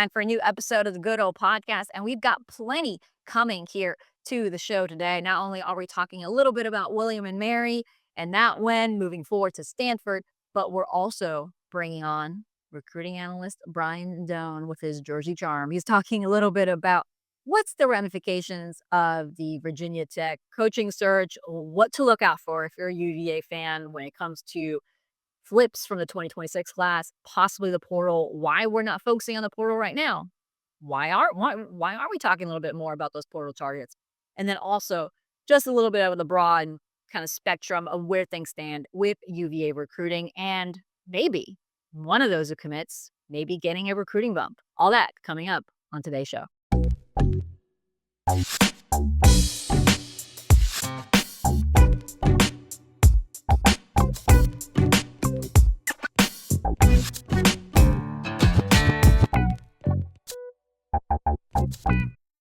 time for a new episode of the Good Ole Podcast, and we've got plenty coming here to the show today. Not only are we talking a little bit about William and Mary and that win moving forward to Stanford, but we're also bringing on recruiting analyst Brian Dohn with his Jersey charm. He's talking a little bit about what's the ramifications of the Virginia Tech coaching search, what to look out for if you're a UVA fan when it comes to flips from the 2026 class, possibly the portal, why we're not focusing on the portal right now. Why aren't we talking a little bit more about those portal targets? And then also just a little bit of the broad kind of spectrum of where things stand with UVA recruiting and maybe one of those who commits, maybe getting a recruiting bump. All that coming up on today's show.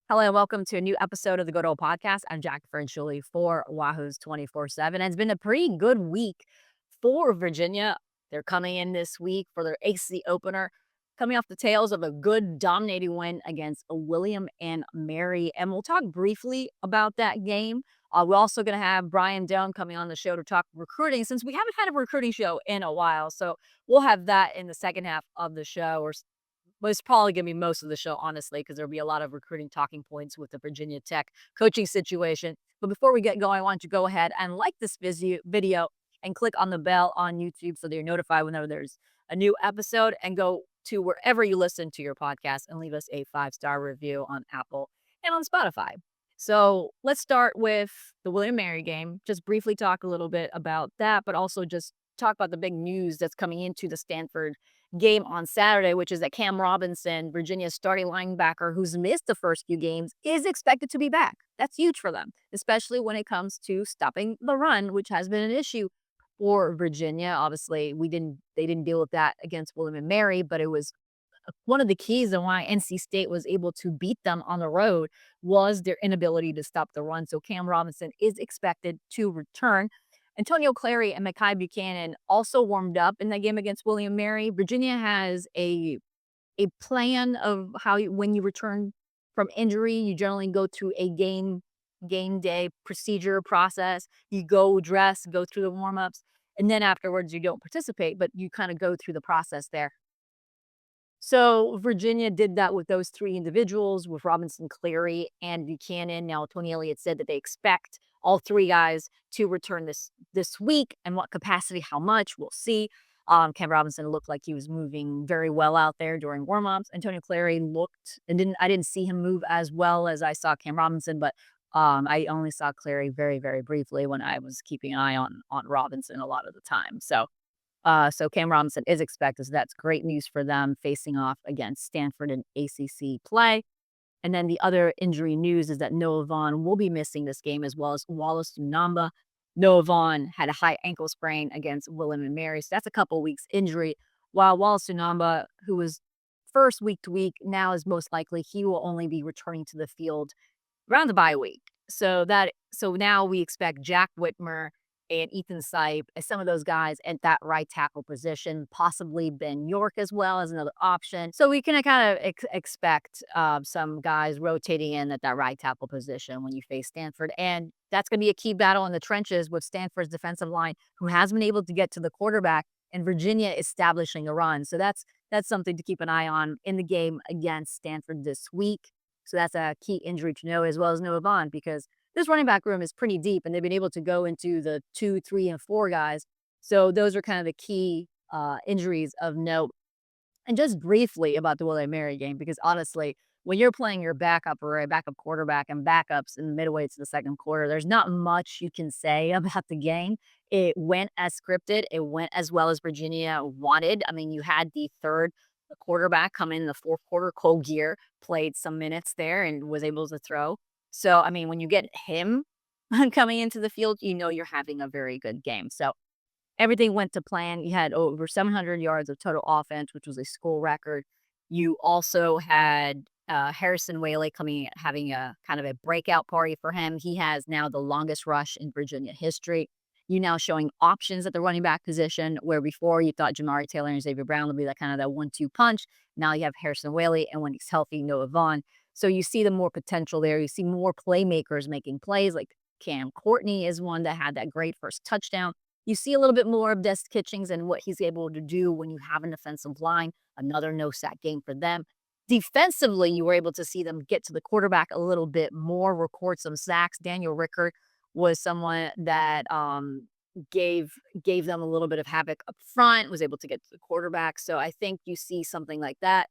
Hello, and welcome to a new episode of the Good Ole Podcast. I'm Jacquie Franciulli for Wahoo's 24/7. And it's been a pretty good week for Virginia. They're coming in this week for their ACC opener, coming off the tails of a good dominating win against William and Mary. And we'll talk briefly about that game. We're also going to have Brian Dohn coming on the show to talk recruiting since we haven't had a recruiting show in a while. So we'll have that in the second half of the show, but it's probably going to be most of the show, honestly, because there'll be a lot of recruiting talking points with the Virginia Tech coaching situation. But before we get going, I want you to go ahead and like this video and click on the bell on YouTube so that you're notified whenever there's a new episode, and go to wherever you listen to your podcast and leave us a 5-star review on Apple and on Spotify. So let's start with the William Mary game. Just briefly talk a little bit about that, but also just talk about the big news that's coming into the Stanford game on Saturday, which is that Cam Robinson, Virginia's starting linebacker who's missed the first few games, is expected to be back. That's huge for them, especially when it comes to stopping the run, which has been an issue for Virginia. Obviously, they didn't deal with that against William and Mary, but it was one of the keys and why NC State was able to beat them on the road was their inability to stop the run. So Cam Robinson is expected to return. Antonio Clary and Mekhi Buchanan also warmed up in that game against William Mary. Virginia has a plan of how when you return from injury, you generally go through a game day procedure process. You go dress, go through the warm-ups, and then afterwards you don't participate, but you kind of go through the process there. So Virginia did that with those three individuals, with Robinson, Clary, and Buchanan. Now, Tony Elliott said that they expect all three guys to return this week. And what capacity, how much, we'll see. Cam Robinson looked like he was moving very well out there during warm-ups. Antonio Clary looked and I didn't see him move as well as I saw Cam Robinson, but I only saw Clary very, very briefly when I was keeping an eye on Robinson a lot of the time. So Cam Robinson is expected. So that's great news for them facing off against Stanford in ACC play. And then the other injury news is that Noah Vaughn will be missing this game, as well as Wallace Unamba. Noah Vaughn had a high ankle sprain against William and Mary. So that's a couple weeks injury. While Wallace Unamba, who was first week to week, now is most likely he will only be returning to the field around the bye week. So now we expect Jack Whitmer and Ethan Sipe as some of those guys at that right tackle position, possibly Ben York as well as another option. So we can kind of expect some guys rotating in at that right tackle position when you face Stanford. And that's going to be a key battle in the trenches with Stanford's defensive line, who has been able to get to the quarterback, and Virginia establishing a run. So that's something to keep an eye on in the game against Stanford this week. So that's a key injury to know, as well as Noah Vaughn, because this running back room is pretty deep, and they've been able to go into the 2, 3, and 4 guys. So those are kind of the key injuries of note. And just briefly about the William Mary game, because honestly, when you're playing your backup or a backup quarterback and backups in the midway to the second quarter, there's not much you can say about the game. It went as scripted. It went as well as Virginia wanted. I mean, you had the third quarterback come in the fourth quarter. Cole Gear played some minutes there and was able to throw. So, I mean, when you get him coming into the field, you know you're having a very good game. So everything went to plan. You had over 700 yards of total offense, which was a school record. You also had Harrison Whaley having a kind of a breakout party for him. He has now the longest rush in Virginia history. You now showing options at the running back position, where before you thought Jamari Taylor and Xavier Brown would be that kind of that 1-2 punch. Now you have Harrison Whaley, and when he's healthy, Noah Vaughn. So you see the more potential there. You see more playmakers making plays, like Cam Courtney is one that had that great first touchdown. You see a little bit more of Des Kitchings and what he's able to do when you have an offensive line. Another no sack game for them. Defensively, you were able to see them get to the quarterback a little bit more, record some sacks. Daniel Rickard was someone that gave them a little bit of havoc up front, was able to get to the quarterback. So I think you see something like that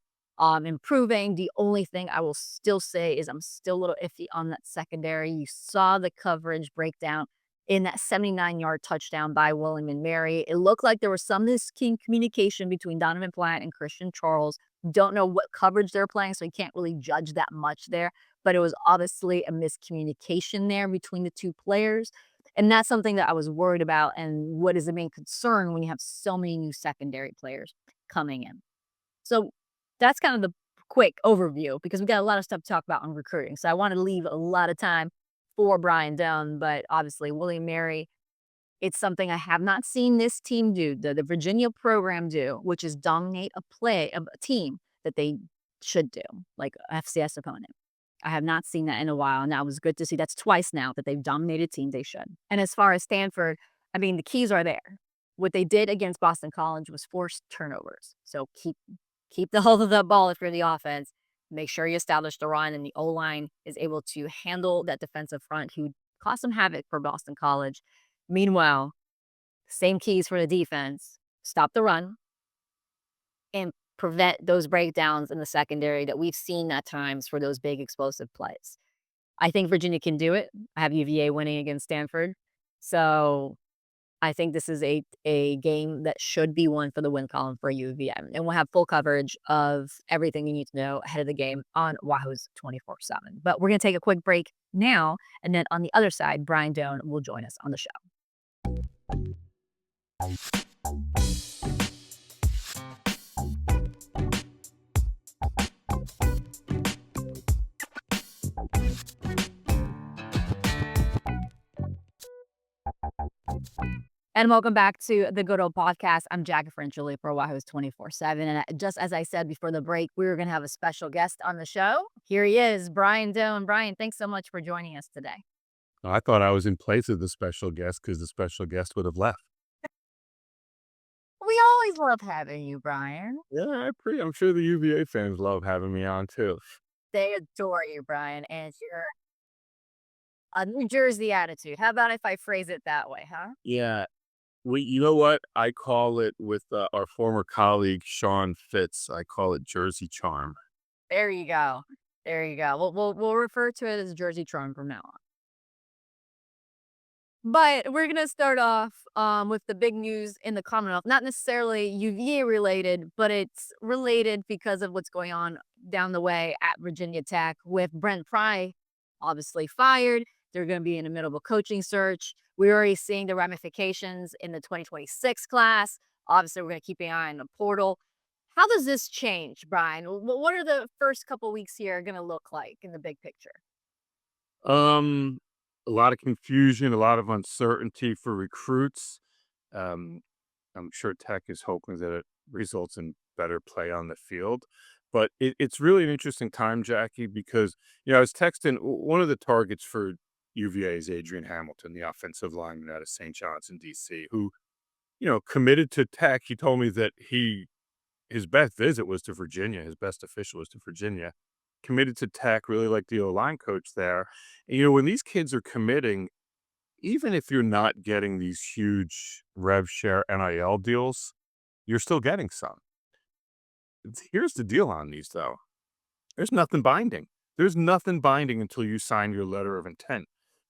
improving. The only thing I will still say is I'm still a little iffy on that secondary. You saw the coverage breakdown in that 79-yard touchdown by William and Mary. It looked like there was some miscommunication between Donovan Platt and Christian Charles. Don't know what coverage they're playing, so you can't really judge that much there. But it was obviously a miscommunication there between the two players. And that's something that I was worried about, and what is the main concern when you have so many new secondary players coming in. So that's kind of the quick overview, because we got a lot of stuff to talk about on recruiting. So I want to leave a lot of time for Brian Dohn, but obviously William Mary, it's something I have not seen this team do, the Virginia program do, which is dominate a team that they should do, like a FCS opponent. I have not seen that in a while, and that was good to see. That's twice now that they've dominated teams they should. And as far as Stanford, I mean, the keys are there. What they did against Boston College was force turnovers. So keep the hold of the ball if you're the offense. Make sure you establish the run, and the O-line is able to handle that defensive front who caused some havoc for Boston College. Meanwhile, same keys for the defense. Stop the run and prevent those breakdowns in the secondary that we've seen at times for those big explosive plays. I think Virginia can do it. I have UVA winning against Stanford. So I think this is a game that should be won for the win column for UVA. And we'll have full coverage of everything you need to know ahead of the game on Wahoo's 24/7. But we're going to take a quick break now. And then on the other side, Brian Dohn will join us on the show. And welcome back to the Good Ole Podcast. I'm Jacquie Franciulli for Wahoo's 24/7. And just as I said before the break, we were going to have a special guest on the show. Here he is, Brian Dohn. Brian, thanks so much for joining us today. I thought I was in place of the special guest because the special guest would have left. We always love having you, Brian. Yeah, I'm sure the UVA fans love having me on too. They adore you, Brian, and you're a New Jersey attitude. How about if I phrase it that way, huh? Yeah, you know what? I call it with our former colleague Sean Fitz. I call it Jersey charm. There you go. There you go. We'll refer to it as Jersey Charm from now on. But we're gonna start off with the big news in the Commonwealth. Not necessarily UVA related, but it's related because of what's going on down the way at Virginia Tech with Brent Pry, obviously fired. They're going to be in the middle of a coaching search. We're already seeing the ramifications in the 2026 class. Obviously, we're going to keep an eye on the portal. How does this change, Brian? What are the first couple weeks here going to look like in the big picture? A lot of confusion, a lot of uncertainty for recruits. I'm sure Tech is hoping that it results in better play on the field. But it's really an interesting time, Jacquie, because, I was texting one of the targets for UVA is Adrian Hamilton, the offensive lineman out of St. John's in D.C., who, committed to Tech. He told me that his best visit was to Virginia. His best official was to Virginia. Committed to Tech, really like the O-line coach there. And, when these kids are committing, even if you're not getting these huge rev share NIL deals, you're still getting some. Here's the deal on these, though. There's nothing binding. There's nothing binding until you sign your letter of intent.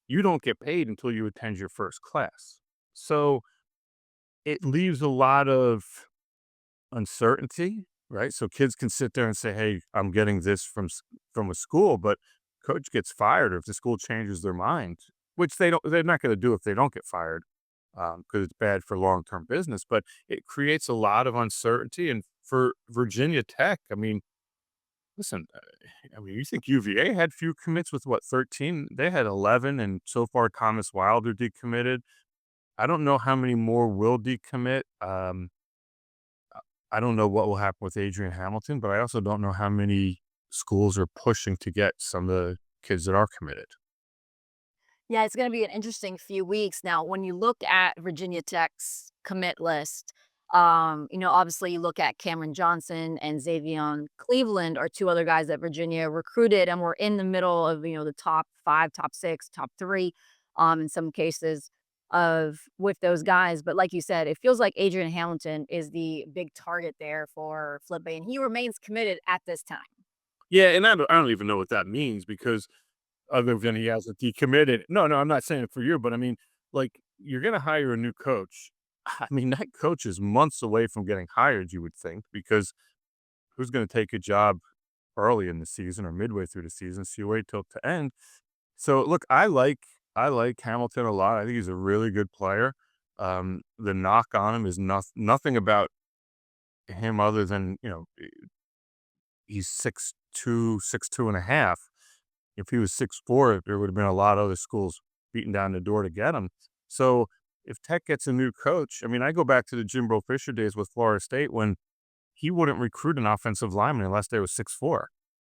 You don't get paid until you attend your first class. So it leaves a lot of uncertainty, right? So kids can sit there and say, hey, I'm getting this from a school, but coach gets fired, or if the school changes their mind, which they're not going to do if they don't get fired, because it's bad for long-term business. But it creates a lot of uncertainty. And for Virginia Tech, listen, you think UVA had few commits with 13? They had 11, and so far Thomas Wilder decommitted. I don't know how many more will decommit. I don't know what will happen with Adrian Hamilton, but I also don't know how many schools are pushing to get some of the kids that are committed. Yeah, it's gonna be an interesting few weeks. Now, when you look at Virginia Tech's commit list, obviously you look at Cameron Johnson and Xavion Cleveland are 2 other guys that Virginia recruited and were in the middle of, the top 5, top 6, top 3, in some cases of with those guys. But like you said, it feels like Adrian Hamilton is the big target there for Flip Bay, and he remains committed at this time. Yeah, and I don't even know what that means because other than he hasn't decommitted. No, no, I'm not saying it for you, but I mean, like, you're gonna hire a new coach. I mean, that coach is months away from getting hired, you would think, because who's gonna take a job early in the season or midway through the season? So you wait till to end. So look, I like Hamilton a lot. I think he's a really good player. The knock on him is nothing about him other than, he's 6'2", 6'2" and a half. If he was 6'4", there would have been a lot of other schools beating down the door to get him. So if Tech gets a new coach, I mean, I go back to the Jimbo Fisher days with Florida State when he wouldn't recruit an offensive lineman unless they was 6'4".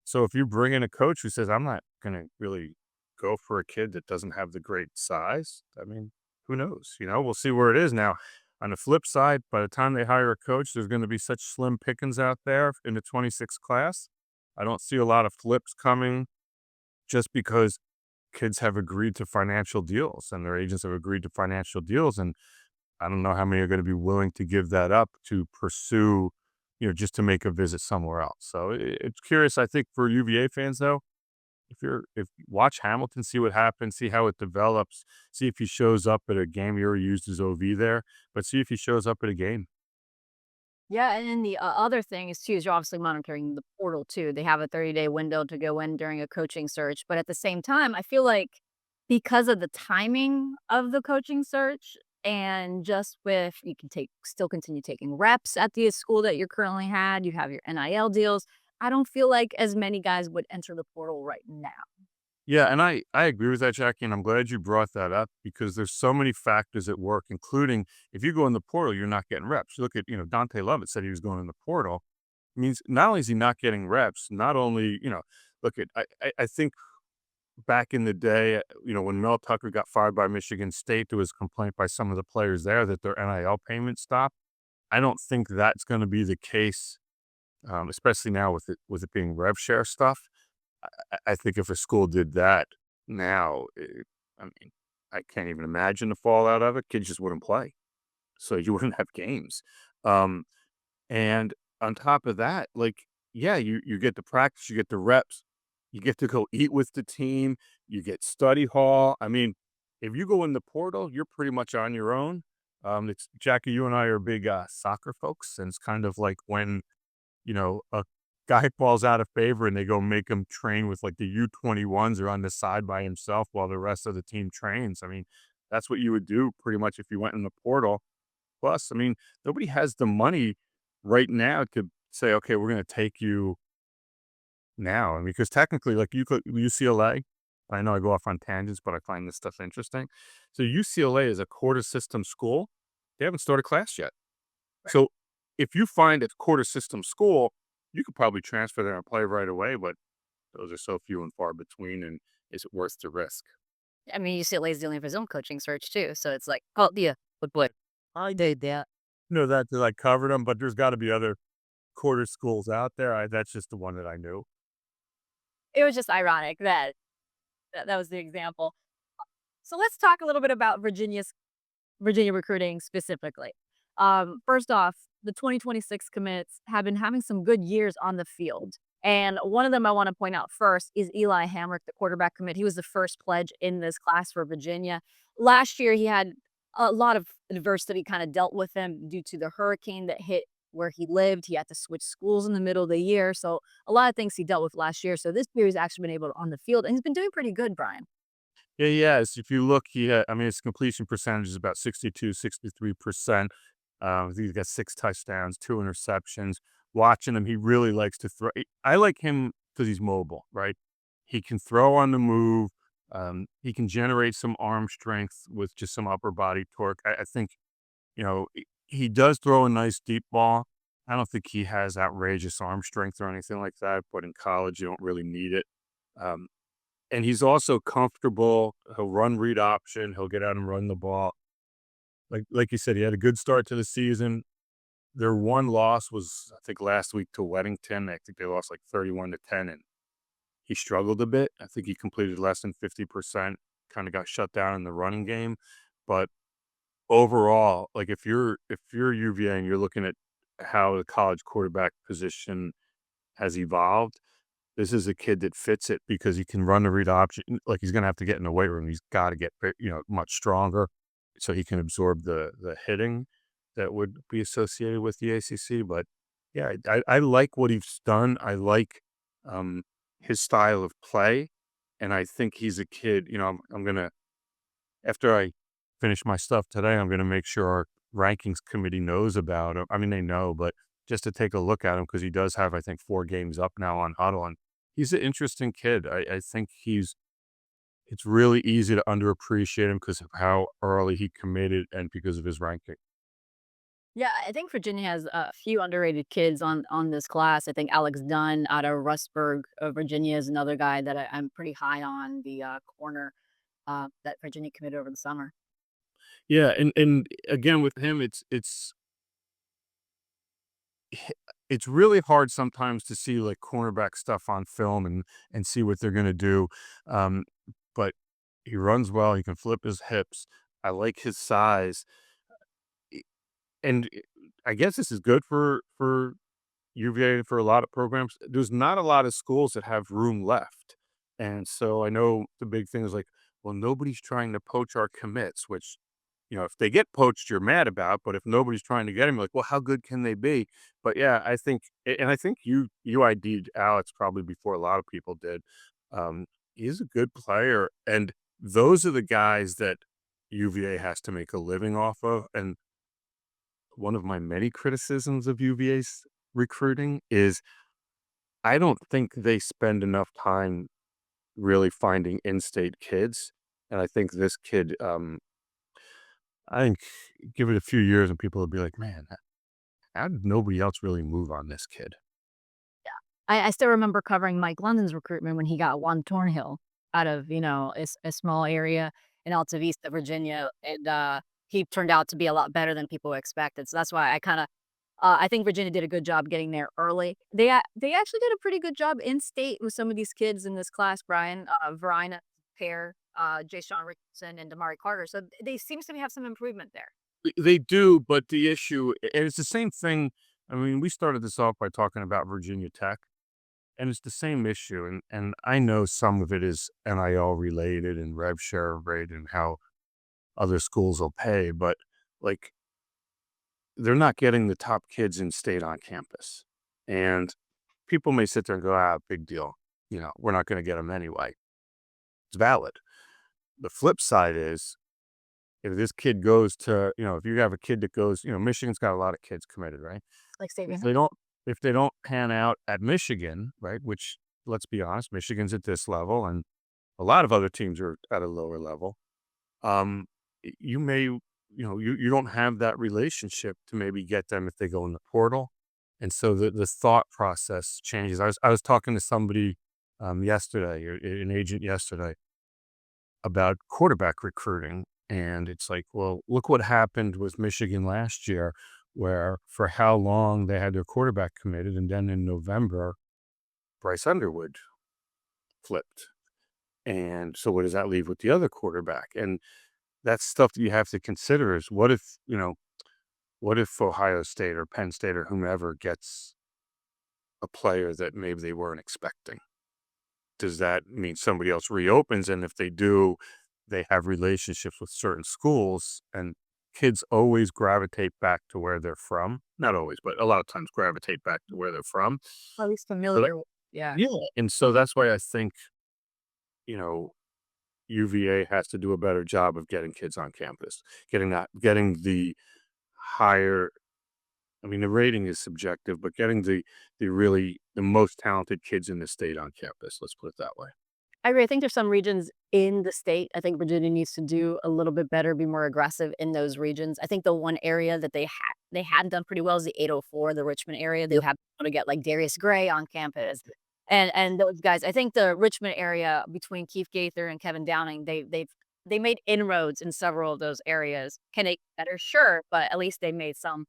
So if you bring in a coach who says, I'm not going to really go for a kid that doesn't have the great size, I mean, who knows? We'll see where it is now. On the flip side, by the time they hire a coach, there's going to be such slim pickings out there in the 26 class. I don't see a lot of flips coming just because kids have agreed to financial deals and their agents have agreed to financial deals. And I don't know how many are going to be willing to give that up to pursue, just to make a visit somewhere else. So it's curious. I think for UVA fans though, if watch Hamilton, see what happens, see how it develops, see if he shows up at a game. He already used his OV there, but see if he shows up at a game. Yeah, and then the other thing is too is you're obviously monitoring the portal too. They have a 30-day window to go in during a coaching search, but at the same time, I feel like because of the timing of the coaching search and just with you can still continue taking reps at the school that you're currently had, you have your NIL deals. I don't feel like as many guys would enter the portal right now. Yeah, and I agree with that, Jackie, and I'm glad you brought that up because there's so many factors at work, including if you go in the portal, you're not getting reps. Look at, Dante Lovett said he was going in the portal. Means not only is he not getting reps, not only, look at I think back in the day, when Mel Tucker got fired by Michigan State, there was a complaint by some of the players there that their NIL payments stopped. I don't think that's going to be the case, especially now with it being rev share stuff. I think if a school did that now, I mean, I can't even imagine the fallout of it. Kids just wouldn't play, so you wouldn't have games. Um, and on top of that, like, yeah, you get the practice, you get the reps, you get to go eat with the team, you get study hall. I mean, if you go in the portal, you're pretty much on your own. It's Jackie, you and I are big soccer folks, and it's kind of like when a guy falls out of favor and they go make him train with like the U21s or on the side by himself while the rest of the team trains. I mean, that's what you would do pretty much if you went in the portal. Plus, I mean, nobody has the money right now to say, okay, we're going to take you now. And because technically, like you could UCLA, I know I go off on tangents, but I find this stuff interesting. So UCLA is a quarter system school. They haven't started class yet. So if you find a quarter system school, you could probably transfer there and play right away, but those are so few and far between. And is it worth the risk? I mean, UCLA is dealing with his own coaching search too, so it's like, oh yeah, but boy, I did that. That to like cover them, but there's got to be other quarter schools out there. That's just the one that I knew. It was just ironic that was the example. So let's talk a little bit about Virginia recruiting specifically. First off, the 2026 commits have been having some good years on the field. And one of them I want to point out first is Eli Hamrick, the quarterback commit. He was the first pledge in this class for Virginia. Last year, he had a lot of adversity kind of dealt with him due to the hurricane that hit where he lived. He had to switch schools in the middle of the year. So a lot of things he dealt with last year. So this year he's actually been able to on the field and he's been doing pretty good, Brian. Yeah, yes. If you look, I mean, his completion percentage is about 62, 63%. He's got 6 touchdowns, 2 interceptions. Watching him, he really likes to throw. I like him because he's mobile, right? He can throw on the move. He can generate some arm strength with just some upper body torque. I think, he does throw a nice deep ball. I don't think he has outrageous arm strength or anything like that, but in college, you don't really need it. Um, and he's also comfortable. He'll run read option. He'll get out and run the ball. Like you said, he had a good start to the season. Their one loss was, I think, last week to Weddington. I think they lost like 31-10, and he struggled a bit. I think he completed less than 50%, kind of got shut down in the running game. But overall, like if you're UVA and you're looking at how the college quarterback position has evolved, this is a kid that fits it because he can run the read option. Like, he's gonna have to get in the weight room. He's got to get much stronger so he can absorb the hitting that would be associated with the ACC. But yeah, I like what he's done. I like um, his style of play, and I think he's a kid. I'm gonna, after I finish my stuff today, I'm gonna make sure our rankings committee knows about him. I mean, they know, but just to take a look at him because he does have, I think, 4 games up now on Huddle, and he's an interesting kid. I think it's really easy to underappreciate him because of how early he committed and because of his ranking. Yeah, I think Virginia has a few underrated kids on this class. I think Alex Dunn out of Rustburg, Virginia, is another guy that I'm pretty high on, the corner that Virginia committed over the summer. Yeah, and again with him, it's really hard sometimes to see like cornerback stuff on film and see what they're gonna do. Um, but he runs well. He can flip his hips. I like his size, e- and I guess this is good for UVA and for a lot of programs. There's not a lot of schools that have room left, and so I know the big thing is like, well, nobody's trying to poach our commits, which if they get poached, you're mad about, but if nobody's trying to get him, like, well, how good can they be? But yeah, I think you ID'd Alex probably before a lot of people did. Um, he's a good player, and those are the guys that UVA has to make a living off of. And one of my many criticisms of UVA's recruiting is I don't think they spend enough time really finding in-state kids. And I think this kid, I think give it a few years and people will be like, man, how did nobody else really move on this kid? I still remember covering Mike London's recruitment when he got Juan Thornhill out of, a small area in Altavista, Virginia, and, he turned out to be a lot better than people expected, so that's why I think Virginia did a good job getting there early. They actually did a pretty good job in state with some of these kids in this class, Brian, Verina Pair, Jay Sean Richardson, and Damari Carter, so they seems to have some improvement there. They do, but the issue, and it's the same thing. I mean, we started this off by talking about Virginia Tech, and it's the same issue. And I know some of it is NIL related and rev share rate and how other schools will pay, but like they're not getting the top kids in state on campus. And people may sit there and go, big deal. We're not going to get them anyway. It's valid. The flip side is if this kid goes to, if you have a kid that goes, Michigan's got a lot of kids committed, right? Like If Savior. they don't, if they don't pan out at Michigan, right? Which let's be honest, Michigan's at this level, and a lot of other teams are at a lower level. You may, you don't have that relationship to maybe get them if they go in the portal, and so the thought process changes. I was talking to somebody yesterday, an agent yesterday, about quarterback recruiting. And it's like, well, look what happened with Michigan last year, where for how long they had their quarterback committed. And then in November, Bryce Underwood flipped. And so what does that leave with the other quarterback? And that's stuff that you have to consider is what if Ohio State or Penn State or whomever gets a player that maybe they weren't expecting? Does that mean somebody else reopens? And if they do, they have relationships with certain schools, and kids always gravitate back to where they're from. Not always, but a lot of times gravitate back to where they're from. At least So that- familiar. Yeah. yeah. And so that's why I think, you know, UVA has to do a better job of getting kids on campus, getting the higher, I mean, the rating is subjective, but getting the most talented kids in the state on campus. Let's put it that way. I agree. I think there's some regions in the state. I think Virginia needs to do a little bit better, be more aggressive in those regions. I think the one area that they hadn't done pretty well is the 804, the Richmond area. They Yep. have been able to get like Darius Gray on campus. And those guys, I think the Richmond area between Keith Gaither and Kevin Downing, they made inroads in several of those areas. Can they get better? Sure, but at least they made some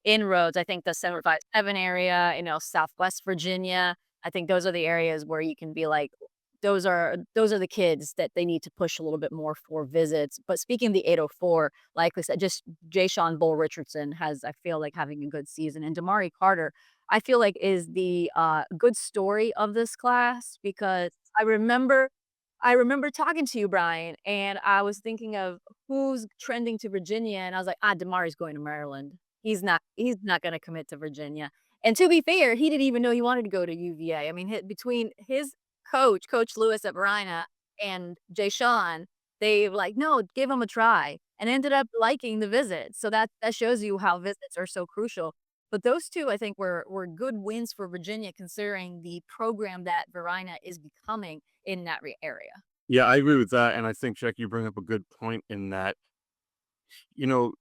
inroads. I think the 757 area, Southwest Virginia, I think those are the areas where you can be like, those are the kids that they need to push a little bit more for visits. But speaking of the 804, like I said, just Jay Bull Richardson has, I feel like, having a good season. And Damari Carter, I feel like, is the good story of this class because I remember talking to you, Brian, and I was thinking of who's trending to Virginia, and I was like, Damari's going to Maryland. He's not going to commit to Virginia. And to be fair, he didn't even know he wanted to go to UVA. I mean, between his Coach Lewis at Verina and Jay Sean, they like, no, give him a try and ended up liking the visit. So that shows you how visits are so crucial. But those two, I think, were good wins for Virginia, considering the program that Verina is becoming in that area. Yeah, I agree with that, and I think, Jack, you bring up a good point in that, you know,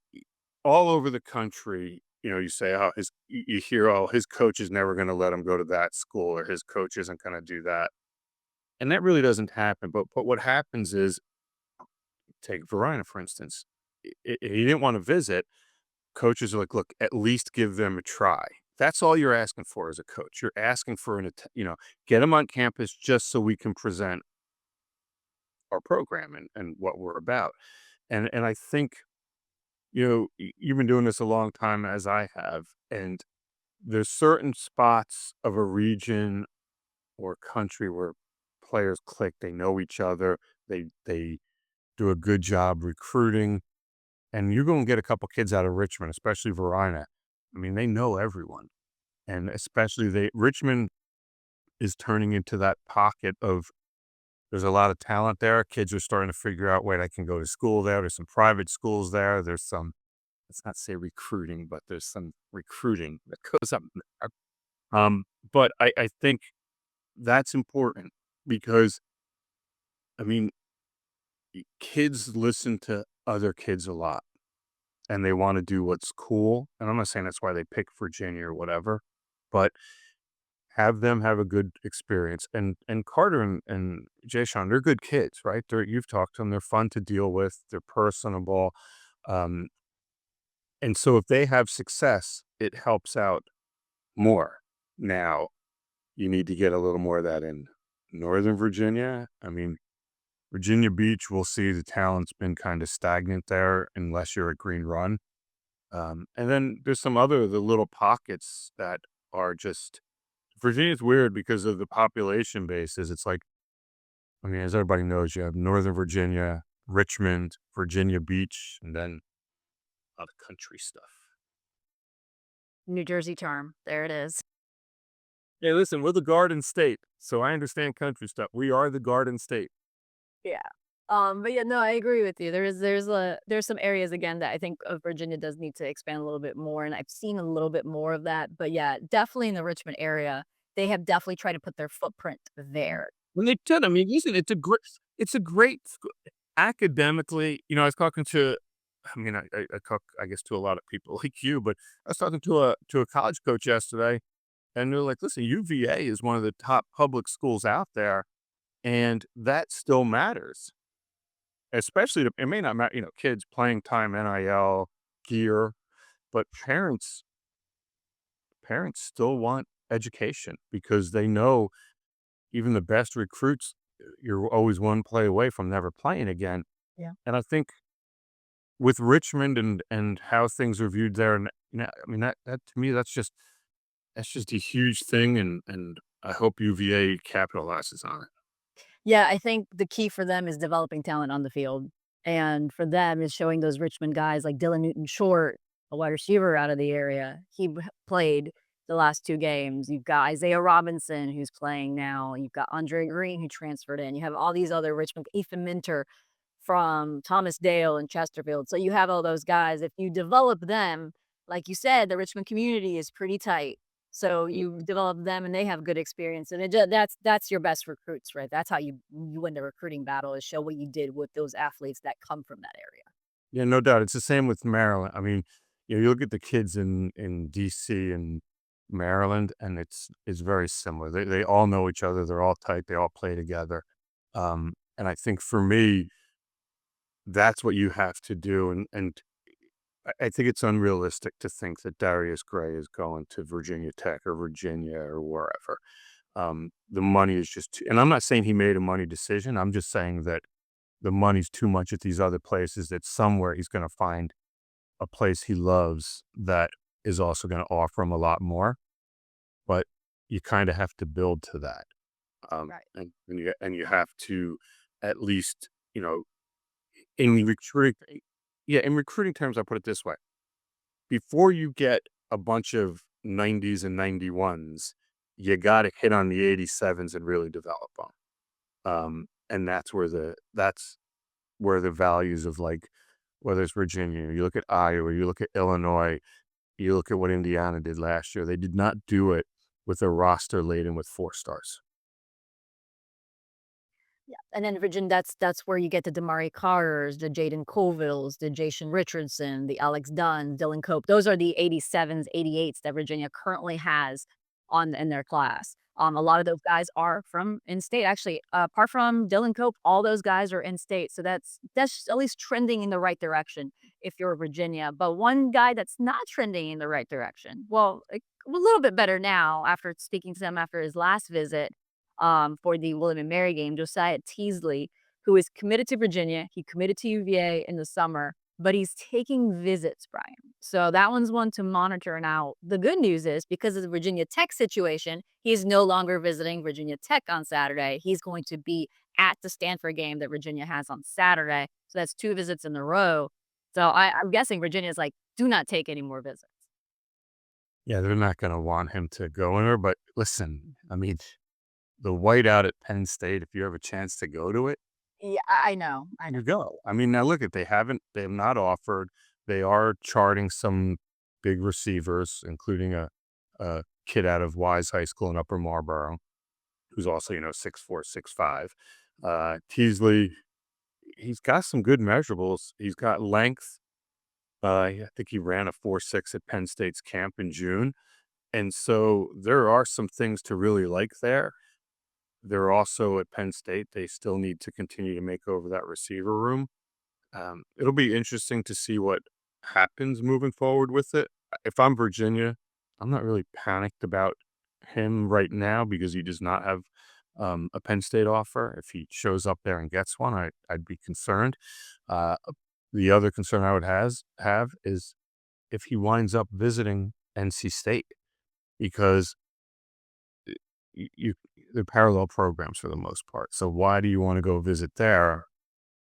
all over the country, you say, "Oh, you hear, oh, his coach is never gonna let him go to that school, or his coach isn't gonna do that." And that really doesn't happen, but what happens is, take Verina, for instance. He didn't wanna visit. Coaches are like, "Look, at least give them a try." That's all you're asking for as a coach. You're asking for get them on campus just so we can present our program and what we're about. And I think, you've been doing this a long time as I have, and there's certain spots of a region or country where players click, they know each other, they do a good job recruiting, and you're gonna get a couple kids out of Richmond, especially Verina. I mean, they know everyone, and especially Richmond is turning into that pocket of there's a lot of talent there. Kids are starting to figure out, wait, I can go to school there. There's some private schools there. There's some, let's not say recruiting, but there's some recruiting that goes up there. But I think that's important because, I mean, kids listen to other kids a lot and they want to do what's cool. And I'm not saying that's why they pick Virginia or whatever, but have them have a good experience. And Carter and Jay they're good kids, right? You've talked to them. They're fun to deal with. They're personable. Um, and so if they have success, it helps out more. Now, you need to get a little more of that in Northern Virginia. I mean, Virginia Beach, we'll see the talent's been kind of stagnant there unless you're at Green Run. And then there's the little pockets that are just Virginia's weird because of the population bases. It's like, I mean, as everybody knows, you have Northern Virginia, Richmond, Virginia Beach, and then a lot of country stuff. New Jersey term. There it is. Hey, listen, we're the Garden State, so I understand country stuff. We are the Garden State. Yeah. But yeah, no, I agree with you. There's some areas again that I think Virginia does need to expand a little bit more, and I've seen a little bit more of that. But yeah, definitely in the Richmond area, they have definitely tried to put their footprint there. When they did, I mean, listen, it's a great academically. I was talking to, I mean, I talk, I guess, to a lot of people like you, but I was talking to a college coach yesterday, and they're like, "Listen, UVA is one of the top public schools out there, and that still matters." Especially, it may not matter, kids playing time, NIL, gear, but parents still want education because they know even the best recruits, you're always one play away from never playing again. Yeah. And I think with Richmond and how things are viewed there, and I mean that to me that's just a huge thing, and I hope UVA capitalizes on it. Yeah, I think the key for them is developing talent on the field. And for them is showing those Richmond guys like Dylan Newton Short, a wide receiver out of the area. Played the last 2 games. You've got Isaiah Robinson who's playing now. You've got Andre Green who transferred in. You have all these other Richmond, Ethan Minter from Thomas Dale and Chesterfield. So you have all those guys. If you develop them, like you said, the Richmond community is pretty tight. So you develop them and they have good experience, and that's your best recruits, right? That's how you win the recruiting battle, is show what you did with those athletes that come from that area. Yeah, no doubt. It's the same with Maryland. I mean, you look at the kids in DC and Maryland, and it's very similar. They all know each other. They're all tight. They all play together. And I think for me, that's what you have to do. And I think it's unrealistic to think that Darius Gray is going to Virginia Tech or Virginia or wherever. The money is just too, and I'm not saying he made a money decision. I'm just saying that the money's too much at these other places, that somewhere he's going to find a place he loves that is also going to offer him a lot more. But you kind of have to build to that. Right. And you have to at least, in recruiting, yeah, in recruiting terms, I'll put it this way. Before you get a bunch of 90s and 91s, you got to hit on the 87s and really develop them. And that's where the values of, like, whether it's Virginia, you look at Iowa, you look at Illinois, you look at what Indiana did last year. They did not do it with a roster laden with 4 stars. Yeah, and then Virginia, that's where you get the Damari Carters, the Jaden Colvilles, the Jason Richardson, the Alex Dunn, Dylan Cope. Those are the 87s, 88s that Virginia currently has on in their class. A lot of those guys are from in-state. Actually, apart from Dylan Cope, all those guys are in-state. So that's at least trending in the right direction if you're Virginia. But one guy that's not trending in the right direction, well, a little bit better now after speaking to him after his last visit, for the William and Mary game, Josiah Teasley, who is committed to Virginia. He committed to UVA in the summer, but he's taking visits, Brian. So that one's one to monitor. Now, the good news is, because of the Virginia Tech situation, he is no longer visiting Virginia Tech on Saturday. He's going to be at the Stanford game that Virginia has on Saturday. So that's 2 visits in a row. So I'm guessing Virginia's like, do not take any more visits. Yeah, they're not going to want him to go anywhere. But listen, I mean, the whiteout at Penn State, if you have a chance to go to it, Yeah, I know. I know. you go. I mean, now look at, they have not offered. They are charting some big receivers, including a kid out of Wise High School in Upper Marlboro, who's also, 6'4", 6'5". Teasley, he's got some good measurables. He's got length. I think he ran a 4.6 at Penn State's camp in June. And so there are some things to really like there. They're also at Penn State. They still need to continue to make over that receiver room. It'll be interesting to see what happens moving forward with it. If I'm Virginia, I'm not really panicked about him right now because he does not have a Penn State offer. If he shows up there and gets one, I'd be concerned. Uh, the other concern I would have is if he winds up visiting NC State, because you they're parallel programs for the most part. So why do you want to go visit there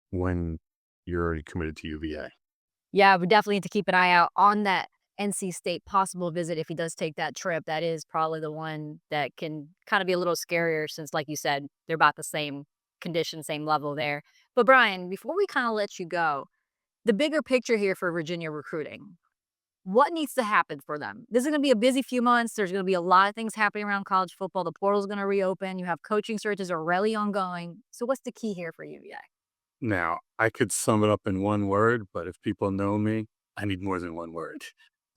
when you're already committed to UVA? Yeah, we definitely need to keep an eye out on that NC State possible visit if he does take that trip. That is probably the one that can kind of be a little scarier since, like you said, they're about the same condition, same level there. But Brian, before we kind of let you go, the bigger picture here for Virginia recruiting, what needs to happen for them? This is going to be a busy few months. There's going to be a lot of things happening around college football. The portal's going to reopen. You have coaching searches already ongoing. So what's the key here for UVA? Now, I could sum it up in one word, but if people know me, I need more than one word.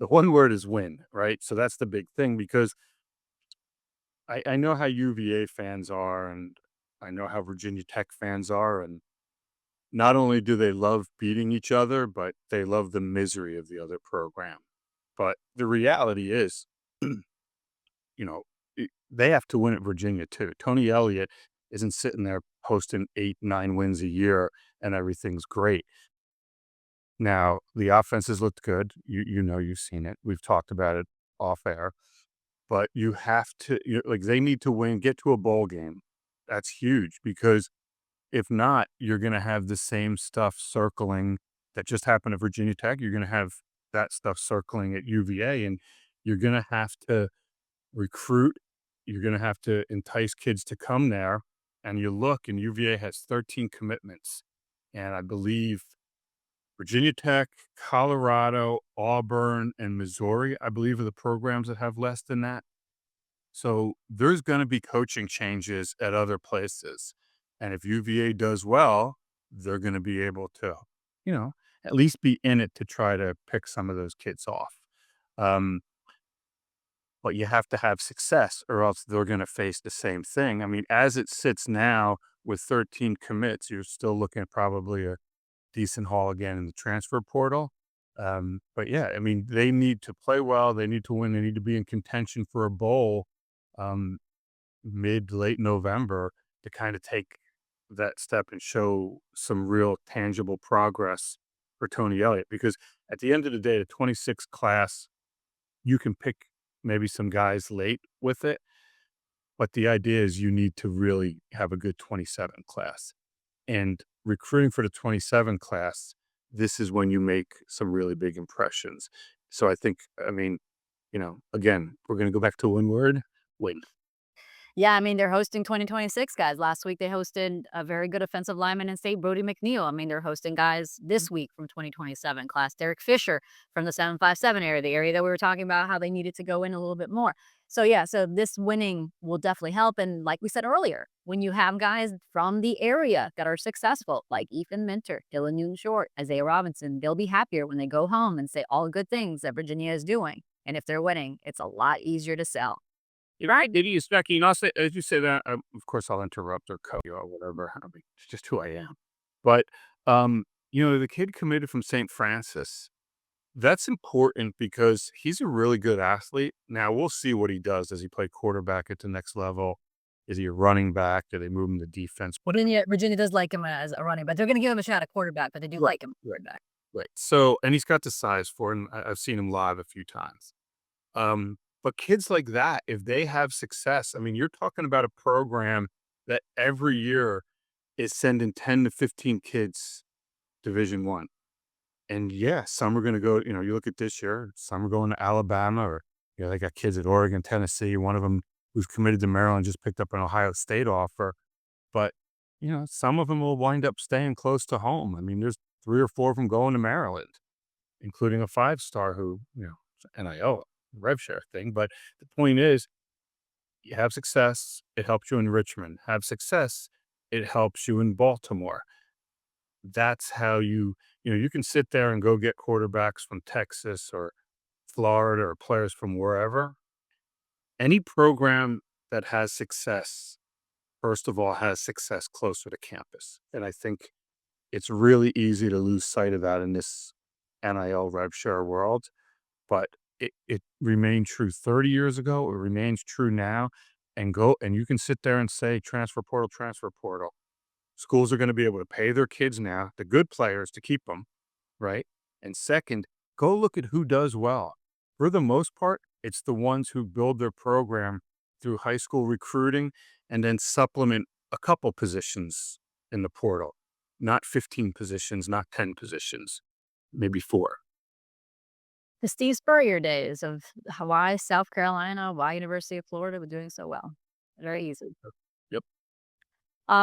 The one word is win, right? So that's the big thing, because I know how UVA fans are, and I know how Virginia Tech fans are. And not only do they love beating each other, but they love the misery of the other program. But the reality is, you know, they have to win at Virginia too. Tony Elliott isn't sitting there posting 8, 9 wins a year and everything's great. Now, the offenses looked good. You've seen it. We've talked about it off air. But you have to, like, they need to win, get to a bowl game. That's huge, because if not, you're going to have the same stuff circling that just happened at Virginia Tech. You're going to have that stuff circling at UVA, and you're going to have to recruit. You're going to have to entice kids to come there. And you look, and UVA has 13 commitments. And I believe Virginia Tech, Colorado, Auburn, and Missouri, I believe, are the programs that have less than that. So there's going to be coaching changes at other places. And if UVA does well, they're going to be able to, you know, at least be in it to try to pick some of those kids off. Um, but you have to have success or else they're going to face the same thing. I mean, as it sits now with 13 commits, you're still looking at probably a decent haul again in the transfer portal. But yeah, I mean, they need to play well. They need to win. They need to be in contention for a bowl um, late November to kind of take that step and show some real tangible progress for Tony Elliott. Because at the end of the day, the 26 class, you can pick maybe some guys late with it. But the idea is you need to really have a good 27 class. And recruiting for the 27 class, this is when you make some really big impressions. So I think, I mean, again, we're going to go back to one word: win. Yeah, I mean, they're hosting 2026 guys. Last week, they hosted a very good offensive lineman in state, Brody McNeil. I mean, they're hosting guys this week from 2027 class. Derek Fisher from the 757 area, the area that we were talking about, how they needed to go in a little bit more. So, yeah, so this winning will definitely help. And like we said earlier, when you have guys from the area that are successful, like Ethan Minter, Dylan Newton Short, Isaiah Robinson, they'll be happier when they go home and say all the good things that Virginia is doing. And if they're winning, it's a lot easier to sell. You're right, did you, Jacquie? And also, as you say that, of course, I'll interrupt or cut you or whatever. I mean, it's just who I am. But, the kid committed from St. Francis. That's important because he's a really good athlete. Now we'll see what he does. Does he play quarterback at the next level? Is he a running back? Do they move him to defense? What? Virginia does like him as a running back. They're gonna give him a shot at quarterback, but they do Right, like him at right, quarterback. right. So, and he's got the size for it. And I've seen him live a few times. But kids like that, if they have success, I mean, you're talking about a program that every year is sending 10 to 15 kids Division One. And yeah, some are going to go, you look at this year, some are going to Alabama or, they got kids at Oregon, Tennessee. One of them who's committed to Maryland just picked up an Ohio State offer. But, some of them will wind up staying close to home. I mean, there's 3 or 4 of them going to Maryland, including a 5-star who, it's an NIL rev share thing. But the point is, you have success, it helps you in Richmond. Have success, it helps you in Baltimore. That's how you can sit there and go get quarterbacks from Texas or Florida or players from wherever. Any program that has success, first of all, has success closer to campus. And I think it's really easy to lose sight of that in this NIL rev share world. But it remained true 30 years ago. It remains true now. And you can sit there and say transfer portal, transfer portal. Schools are going to be able to pay their kids now, the good players, to keep them, right? And second, go look at who does well. For the most part, it's the ones who build their program through high school recruiting and then supplement a couple positions in the portal, not 15 positions, not 10 positions, maybe 4. The Steve Spurrier days of Hawaii, South Carolina, why University of Florida were doing so well. Very easy. Yep.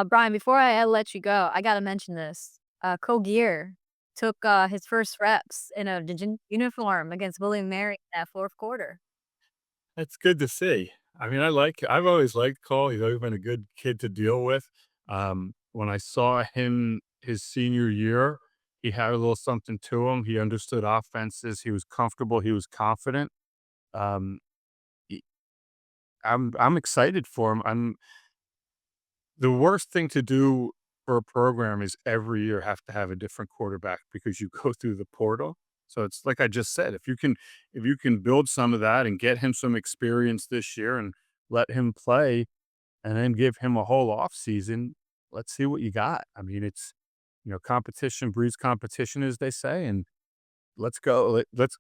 Brian, before I let you go, I gotta mention this. Cogier took his first reps in a uniform against William Mary in that fourth quarter. That's good to see. I mean, I've always liked Cole. He's always been a good kid to deal with. When I saw him his senior year, he had a little something to him. He understood offenses. He was comfortable. He was confident. Um, he- I'm excited for him. The worst thing to do for a program is every year have to have a different quarterback because you go through the portal. So it's like I just said, if you can build some of that and get him some experience this year and let him play and then give him a whole off season, let's see what you got. I mean, it's competition breeds competition, as they say, and let's go. Let's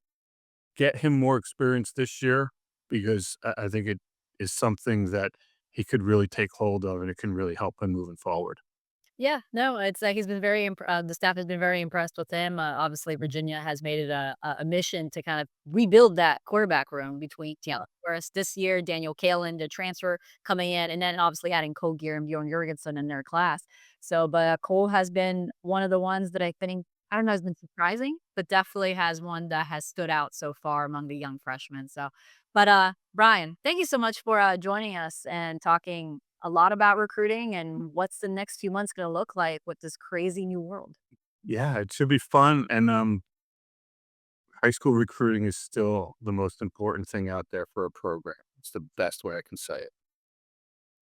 get him more experience this year because I think it is something that he could really take hold of and it can really help him moving forward. Yeah, no, it's he's been very the staff has been very impressed with him. Obviously, Virginia has made it a mission to kind of rebuild that quarterback room between, whereas this year, Daniel Kalen, the transfer coming in, and then obviously adding Cole Gear and Bjorn Jurgensen in their class. So, but Cole has been one of the ones that I think I don't know, has been surprising, but definitely has one that has stood out so far among the young freshmen. So, but Brian, thank you so much for joining us and talking a lot about recruiting and what's the next few months going to look like with this crazy new world. Yeah, it should be fun. And high school recruiting is still the most important thing out there for a program. It's the best way I can say it.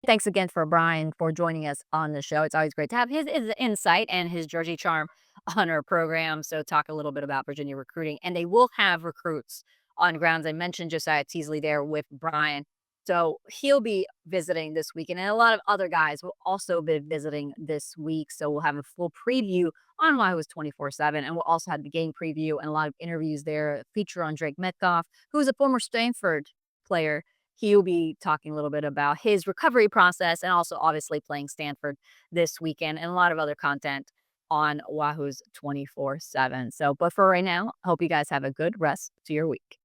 Thanks again for Brian for joining us on the show. It's always great to have his insight and his Jersey charm on our program. So talk a little bit about Virginia recruiting. And they will have recruits on grounds. I mentioned Josiah Teasley there with Brian. So he'll be visiting this weekend. And a lot of other guys will also be visiting this week. So we'll have a full preview on Wahoo's 24/7. And we'll also have the game preview and a lot of interviews there. Feature on Drake Metcalf, who is a former Stanford player. He'll be talking a little bit about his recovery process and also obviously playing Stanford this weekend and a lot of other content on Wahoo's 24/7. So, but for right now, hope you guys have a good rest to your week.